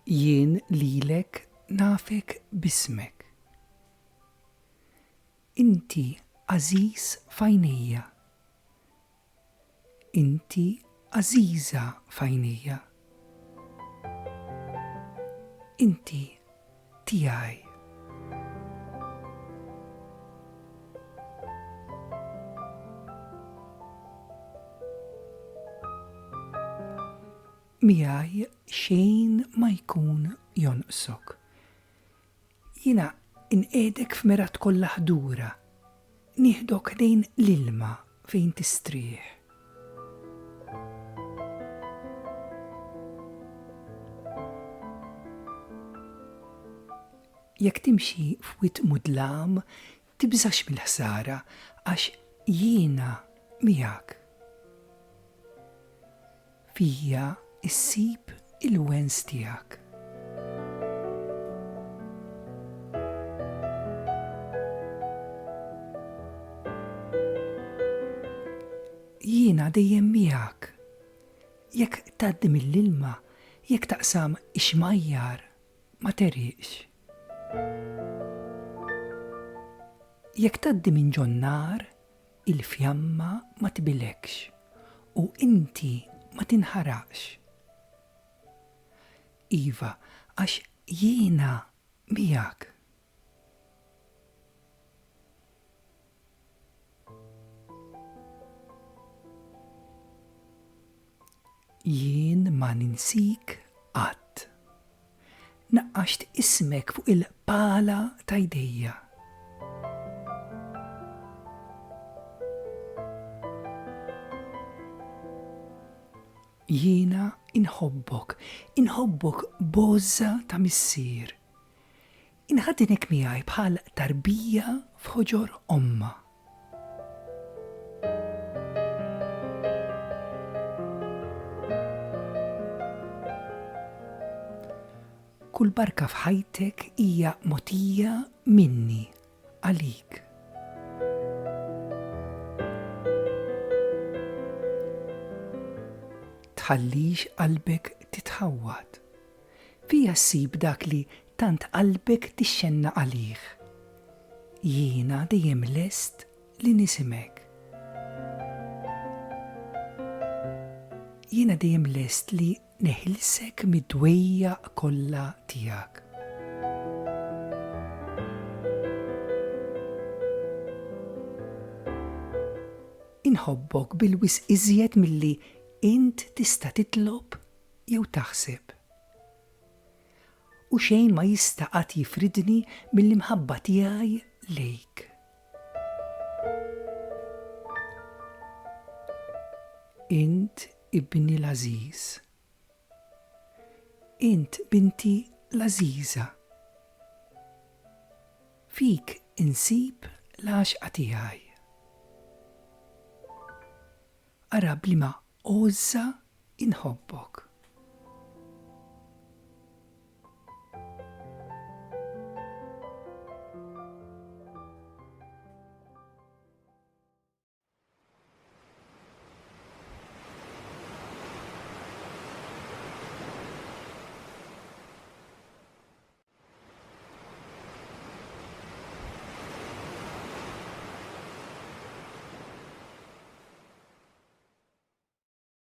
jien lilek nafek bismek. Inti għażiż f'għajnejja. Inti għażiża f'għajnejja. Inti tiegħi. Miegħi xejn ma jkun jonqsok. Jiena inqiegħdek f'merat kollha ħdura, nieħdok lejn l-ilma fejn tistrieħ. Jekk timxi f'witt mudlam, tibżax mill-ħsara għax jiena miegħek. Fija issib il-wens tiegħek. Jiena dejjem miegħek. Jekk tgħaddi mill-ilma, jekk taqsam ix-xmajjar, ma terriqx. Jekk tgħaddi minn ġonnar, il-fjamma ma tbilekx u inti ma tinħaraqx. Iva, għax jiena miegħek. Jien ma ninsik qatt. Naqqaxt ismek fuq il-pala ta' jdejja. Jiena inħobbok bożza ta' missier. Inħaddinek miegħi bħal tarbija f'ħoġor omma. Kull barka f'ħajtek hija mogħtija minni għalik. Tħallix qalbek titħawwad. Fija ssib dak li tant qalbek tixxenna għalih. Jiena dejjem lest li nisimek. Jiena dejjem lest li neħilsek mid-dwejja kollha tiegħek. Inħobbok bil-wis iżjed milli int tista' titlob jew taħseb. U xejn ma jista' qatt jifridni mill-imħabba tiegħi lejk. Int ibni l-għażiż. Int binti l-għażiża. Fik insib l-għaxqa tiegħi. Ara bliema għoża inħobbok.